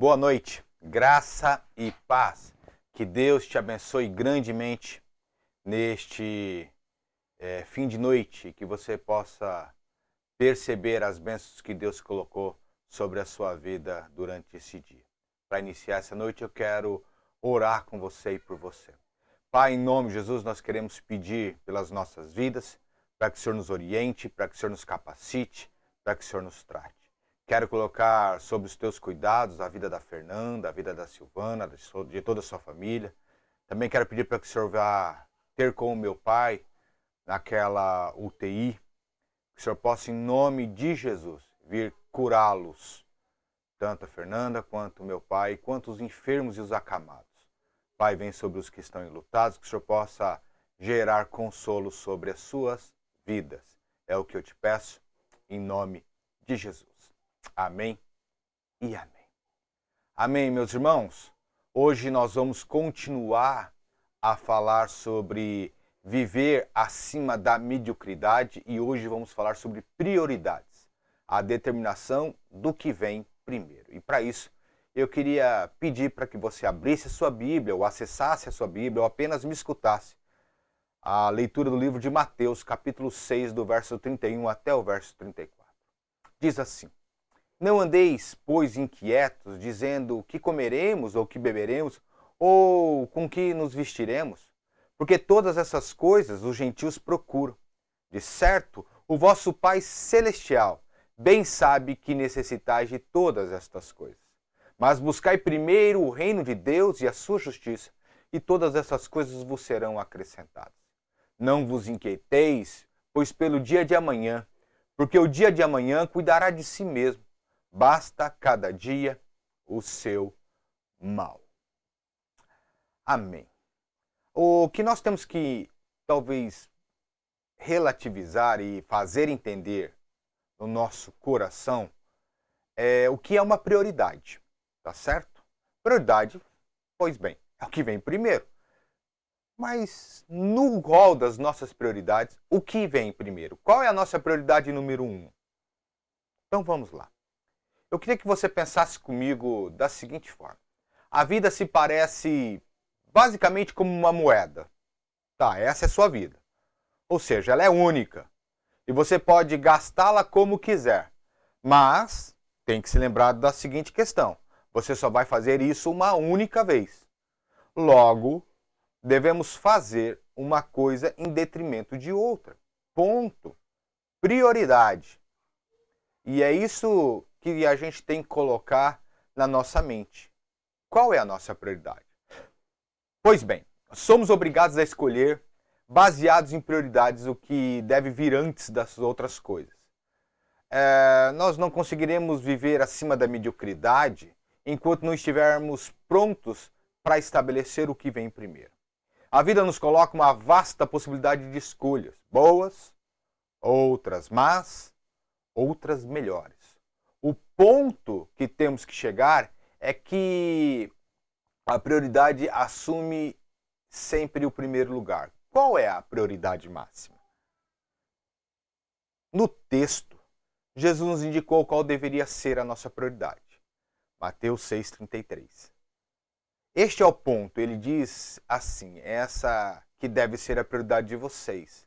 Boa noite, graça e paz. Que Deus te abençoe grandemente neste fim de noite, que você possa perceber as bênçãos que Deus colocou sobre a sua vida durante esse dia. Para iniciar essa noite, eu quero orar com você e por você. Pai, em nome de Jesus, nós queremos pedir pelas nossas vidas, para que o Senhor nos oriente, para que o Senhor nos capacite, para que o Senhor nos trate. Quero colocar sob os teus cuidados a vida da Fernanda, a vida da Silvana, de toda a sua família. Também quero pedir para que o Senhor vá ter com o meu pai naquela UTI, que o Senhor possa, em nome de Jesus, vir curá-los, tanto a Fernanda quanto o meu pai, quanto os enfermos e os acamados. Pai, vem sobre os que estão enlutados, que o Senhor possa gerar consolo sobre as suas vidas. É o que eu te peço, em nome de Jesus. Amém e amém. Amém, meus irmãos. Hoje nós vamos continuar a falar sobre viver acima da mediocridade e hoje vamos falar sobre prioridades, a determinação do que vem primeiro. E para isso, eu queria pedir para que você abrisse a sua Bíblia ou acessasse a sua Bíblia ou apenas me escutasse a leitura do livro de Mateus, capítulo 6, do verso 31 até o verso 34. Diz assim: Não andeis, pois, inquietos, dizendo o que comeremos ou que beberemos, ou com que nos vestiremos, porque todas essas coisas os gentios procuram. De certo, o vosso Pai Celestial bem sabe que necessitais de todas estas coisas. Mas buscai primeiro o reino de Deus e a sua justiça, e todas essas coisas vos serão acrescentadas. Não vos inquieteis, pois pelo dia de amanhã, porque o dia de amanhã cuidará de si mesmo. Basta cada dia o seu mal. Amém. O que nós temos que, talvez, relativizar e fazer entender no nosso coração é o que é uma prioridade, tá certo? Prioridade, pois bem, é o que vem primeiro. Mas no rol das nossas prioridades, o que vem primeiro? Qual é a nossa prioridade número 1? Então vamos lá. Eu queria que você pensasse comigo da seguinte forma. A vida se parece basicamente como uma moeda. Tá, essa é a sua vida. Ou seja, ela é única. E você pode gastá-la como quiser. Mas tem que se lembrar da seguinte questão. Você só vai fazer isso uma única vez. Logo, devemos fazer uma coisa em detrimento de outra. Ponto. Prioridade. E é isso que a gente tem que colocar na nossa mente. Qual é a nossa prioridade? Pois bem, somos obrigados a escolher, baseados em prioridades, o que deve vir antes das outras coisas. Nós não conseguiremos viver acima da mediocridade enquanto não estivermos prontos para estabelecer o que vem primeiro. A vida nos coloca uma vasta possibilidade de escolhas, boas, outras más, outras melhores. O ponto que temos que chegar é que a prioridade assume sempre o primeiro lugar. Qual é a prioridade máxima? No texto, Jesus nos indicou qual deveria ser a nossa prioridade. Mateus 6,33. Este é o ponto. Ele diz assim, essa que deve ser a prioridade de vocês.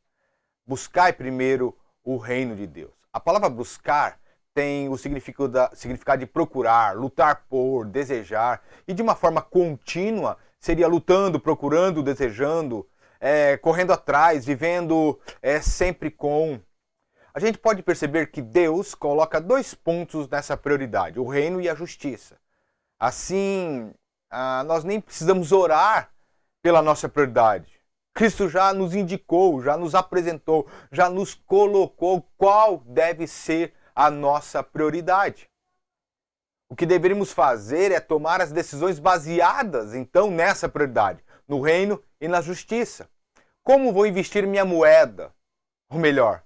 Buscai primeiro o reino de Deus. A palavra buscar tem o significado de procurar, lutar por, desejar. E de uma forma contínua, seria lutando, procurando, desejando, correndo atrás, vivendo sempre com. A gente pode perceber que Deus coloca 2 pontos nessa prioridade, o reino e a justiça. Assim, nós nem precisamos orar pela nossa prioridade. Cristo já nos indicou, já nos apresentou, já nos colocou qual deve ser a nossa prioridade. O que deveríamos fazer é tomar as decisões baseadas, então, nessa prioridade, no reino e na justiça. Como vou investir minha moeda? Ou melhor,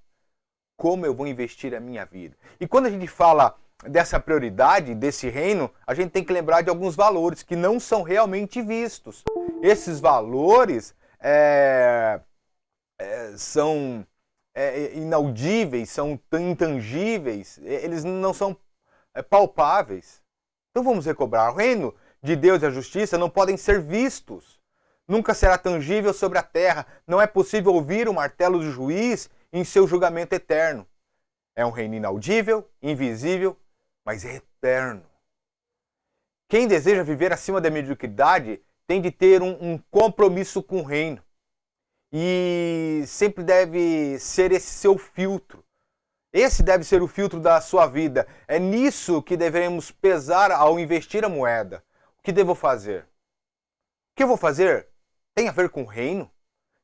como eu vou investir a minha vida? E quando a gente fala dessa prioridade, desse reino, a gente tem que lembrar de alguns valores que não são realmente vistos. Esses valores são inaudíveis, são intangíveis, eles não são palpáveis. Então vamos recobrar. O reino de Deus e a justiça não podem ser vistos. Nunca será tangível sobre a terra. Não é possível ouvir o martelo do juiz em seu julgamento eterno. É um reino inaudível, invisível, mas é eterno. Quem deseja viver acima da mediocridade tem de ter um compromisso com o reino. E sempre deve ser esse seu filtro. Esse deve ser o filtro da sua vida. É nisso que devemos pesar ao investir a moeda. O que devo fazer? O que eu vou fazer tem a ver com o reino?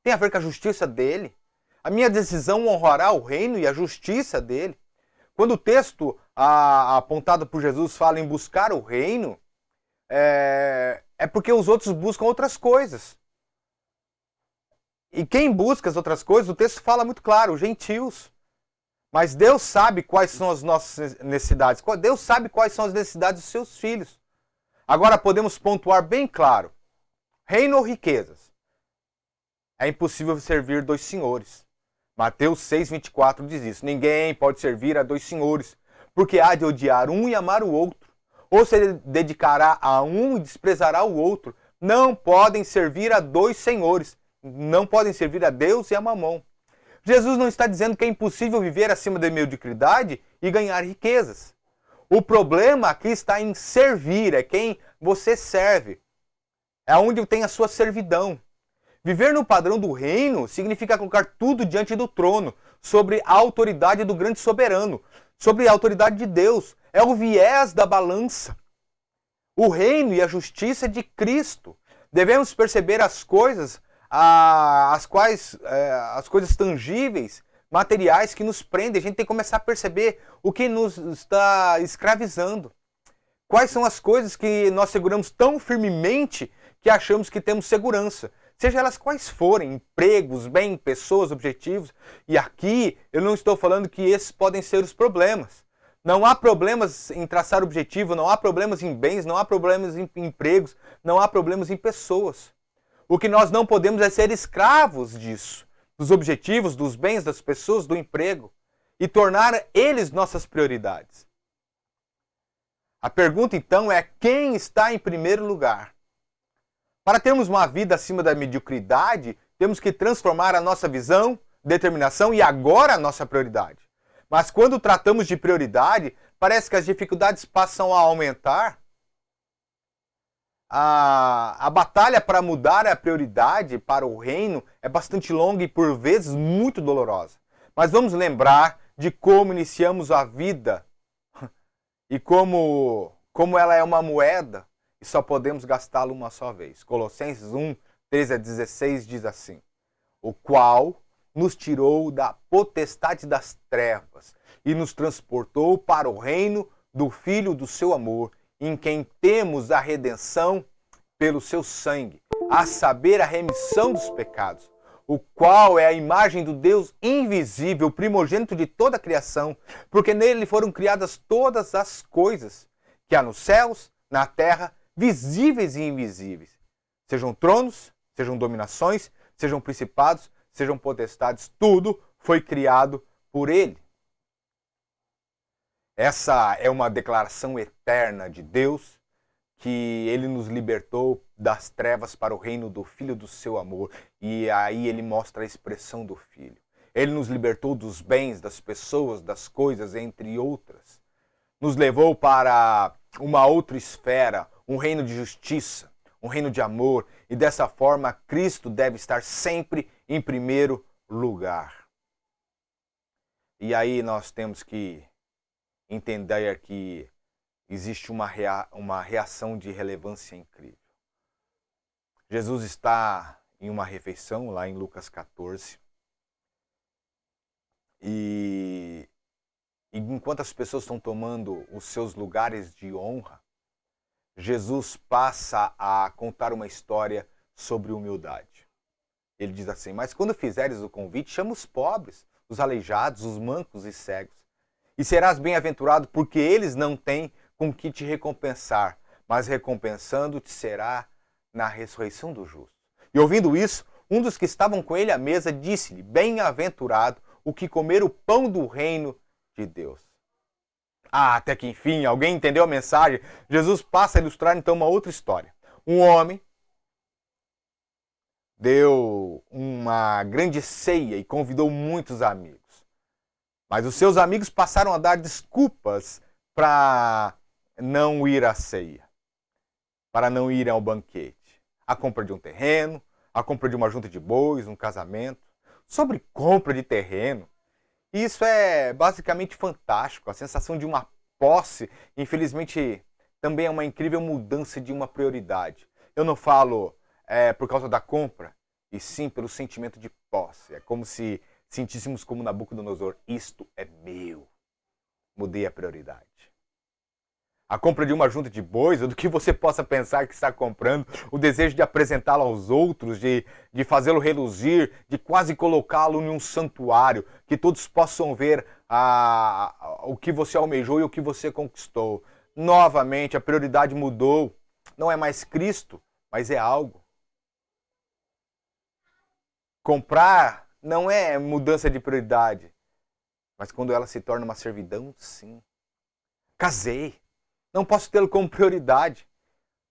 Tem a ver com a justiça dele? A minha decisão honrará o reino e a justiça dele? Quando o texto apontado por Jesus fala em buscar o reino, é porque os outros buscam outras coisas. E quem busca as outras coisas, o texto fala muito claro, os gentios. Mas Deus sabe quais são as nossas necessidades. Deus sabe quais são as necessidades dos seus filhos. Agora podemos pontuar bem claro. Reino ou riquezas? É impossível servir dois senhores. Mateus 6,24 diz isso. Ninguém pode servir a dois senhores, porque há de odiar um e amar o outro. Ou se dedicará a um e desprezará o outro. Não podem servir a dois senhores. Não podem servir a Deus e a Mamon. Jesus não está dizendo que é impossível viver acima da mediocridade e ganhar riquezas. O problema aqui está em servir, é quem você serve. É onde tem a sua servidão. Viver no padrão do reino significa colocar tudo diante do trono, sobre a autoridade do grande soberano, sobre a autoridade de Deus. É o viés da balança. O reino e a justiça de Cristo. Devemos perceber as coisas as coisas tangíveis, materiais que nos prendem. A gente tem que começar a perceber o que nos está escravizando. Quais são as coisas que nós seguramos tão firmemente que achamos que temos segurança. Seja elas quais forem, empregos, bem, pessoas, objetivos. E aqui eu não estou falando que esses podem ser os problemas. Não há problemas em traçar objetivo, não há problemas em bens, não há problemas em empregos, não há problemas em pessoas. O que nós não podemos é ser escravos disso, dos objetivos, dos bens, das pessoas, do emprego, e tornar eles nossas prioridades. A pergunta então é: quem está em primeiro lugar? Para termos uma vida acima da mediocridade, temos que transformar a nossa visão, determinação e agora a nossa prioridade. Mas quando tratamos de prioridade, parece que as dificuldades passam a aumentar. A batalha para mudar a prioridade para o reino é bastante longa e por vezes muito dolorosa. Mas vamos lembrar de como iniciamos a vida e como ela é uma moeda e só podemos gastá-la uma só vez. Colossenses 1, 13 a 16 diz assim: o qual nos tirou da potestade das trevas e nos transportou para o reino do Filho do seu amor, em quem temos a redenção pelo seu sangue, a saber, a remissão dos pecados, o qual é a imagem do Deus invisível, primogênito de toda a criação, porque nele foram criadas todas as coisas, que há nos céus, na terra, visíveis e invisíveis, sejam tronos, sejam dominações, sejam principados, sejam potestades, tudo foi criado por ele. Essa é uma declaração eterna de Deus, que ele nos libertou das trevas para o reino do Filho do seu amor. E aí ele mostra a expressão do Filho. Ele nos libertou dos bens, das pessoas, das coisas, entre outras. Nos levou para uma outra esfera, um reino de justiça, um reino de amor. E dessa forma, Cristo deve estar sempre em primeiro lugar. E aí nós temos que entender que existe uma reação de relevância incrível. Jesus está em uma refeição, lá em Lucas 14, e enquanto as pessoas estão tomando os seus lugares de honra, Jesus passa a contar uma história sobre humildade. Ele diz assim: mas quando fizeres o convite, chama os pobres, os aleijados, os mancos e cegos, e serás bem-aventurado, porque eles não têm com que te recompensar, mas recompensando-te será na ressurreição do justo. E ouvindo isso, um dos que estavam com ele à mesa disse-lhe: bem-aventurado o que comer o pão do reino de Deus. Ah, até que enfim, alguém entendeu a mensagem? Jesus passa a ilustrar então uma outra história. Um homem deu uma grande ceia e convidou muitos amigos. Mas os seus amigos passaram a dar desculpas para não ir à ceia, para não ir ao banquete. A compra de um terreno, a compra de uma junta de bois, um casamento. Sobre compra de terreno, isso é basicamente fantástico. A sensação de uma posse, infelizmente, também é uma incrível mudança de uma prioridade. Eu não falo por causa da compra, e sim pelo sentimento de posse. É como se sentíssemos como Nabucodonosor, isto é meu. Mudei a prioridade. A compra de uma junta de bois, ou do que você possa pensar que está comprando, o desejo de apresentá-lo aos outros, de fazê-lo reluzir, de quase colocá-lo em um santuário, que todos possam ver o que você almejou e o que você conquistou. Novamente, a prioridade mudou. Não é mais Cristo, mas é algo. Comprar não é mudança de prioridade, mas quando ela se torna uma servidão, sim. Casei. Não posso tê-lo como prioridade.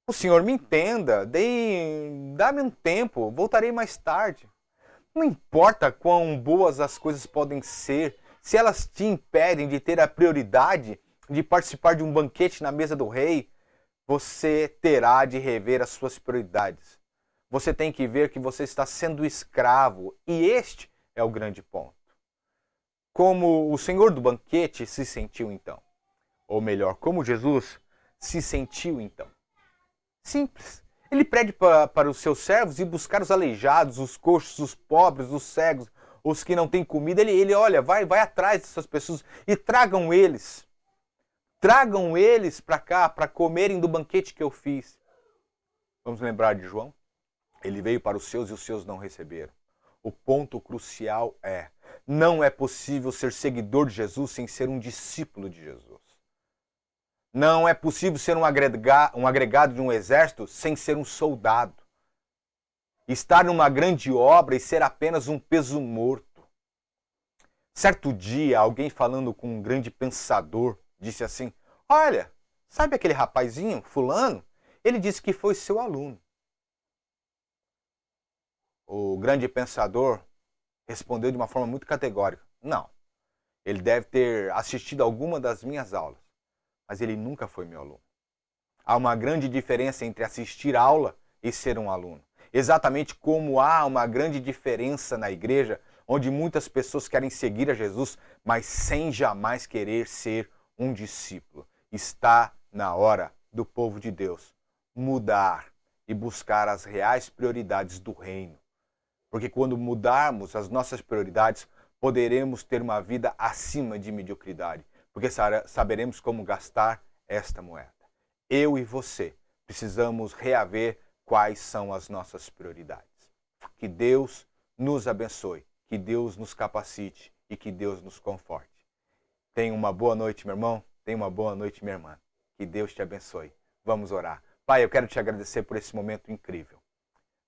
O senhor me entenda, dá-me um tempo, voltarei mais tarde. Não importa quão boas as coisas podem ser, se elas te impedem de ter a prioridade de participar de um banquete na mesa do rei, você terá de rever as suas prioridades. Você tem que ver que você está sendo escravo, e este é o grande ponto. Como o senhor do banquete se sentiu então? Ou melhor, como Jesus se sentiu então? Simples. Ele pede para os seus servos ir buscar os aleijados, os coxos, os pobres, os cegos, os que não têm comida. Ele olha, vai atrás dessas pessoas e tragam eles. Tragam eles para cá, para comerem do banquete que eu fiz. Vamos lembrar de João? Ele veio para os seus e os seus não receberam. O ponto crucial não é possível ser seguidor de Jesus sem ser um discípulo de Jesus. Não é possível ser um agregado de um exército sem ser um soldado. Estar numa grande obra e ser apenas um peso morto. Certo dia, alguém falando com um grande pensador disse assim: olha, sabe aquele rapazinho, fulano? Ele disse que foi seu aluno. O grande pensador respondeu de uma forma muito categórica: não, ele deve ter assistido alguma das minhas aulas, mas ele nunca foi meu aluno. Há uma grande diferença entre assistir aula e ser um aluno. Exatamente como há uma grande diferença na igreja, onde muitas pessoas querem seguir a Jesus, mas sem jamais querer ser um discípulo. Está na hora do povo de Deus mudar e buscar as reais prioridades do reino. Porque quando mudarmos as nossas prioridades, poderemos ter uma vida acima de mediocridade. Porque saberemos como gastar esta moeda. Eu e você precisamos reaver quais são as nossas prioridades. Que Deus nos abençoe, que Deus nos capacite e que Deus nos conforte. Tenha uma boa noite, meu irmão. Tenha uma boa noite, minha irmã. Que Deus te abençoe. Vamos orar. Pai, eu quero te agradecer por esse momento incrível.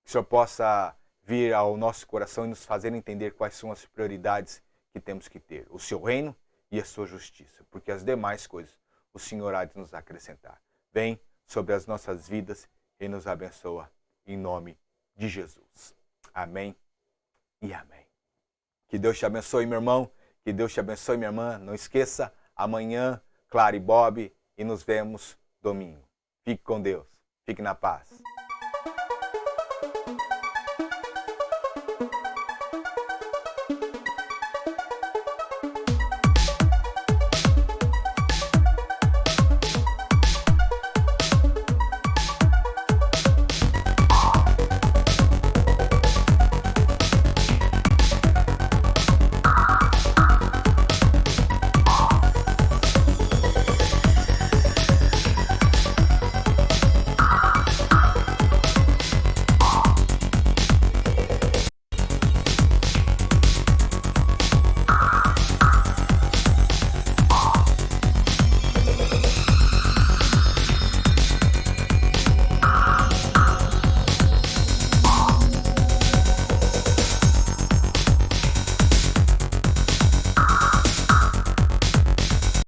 Que o Senhor possa vir ao nosso coração e nos fazer entender quais são as prioridades que temos que ter. O seu reino e a sua justiça. Porque as demais coisas o Senhor há de nos acrescentar. Vem sobre as nossas vidas e nos abençoa em nome de Jesus. Amém e amém. Que Deus te abençoe, meu irmão. Que Deus te abençoe, minha irmã. Não esqueça, amanhã, Clara e Bob, e nos vemos domingo. Fique com Deus. Fique na paz.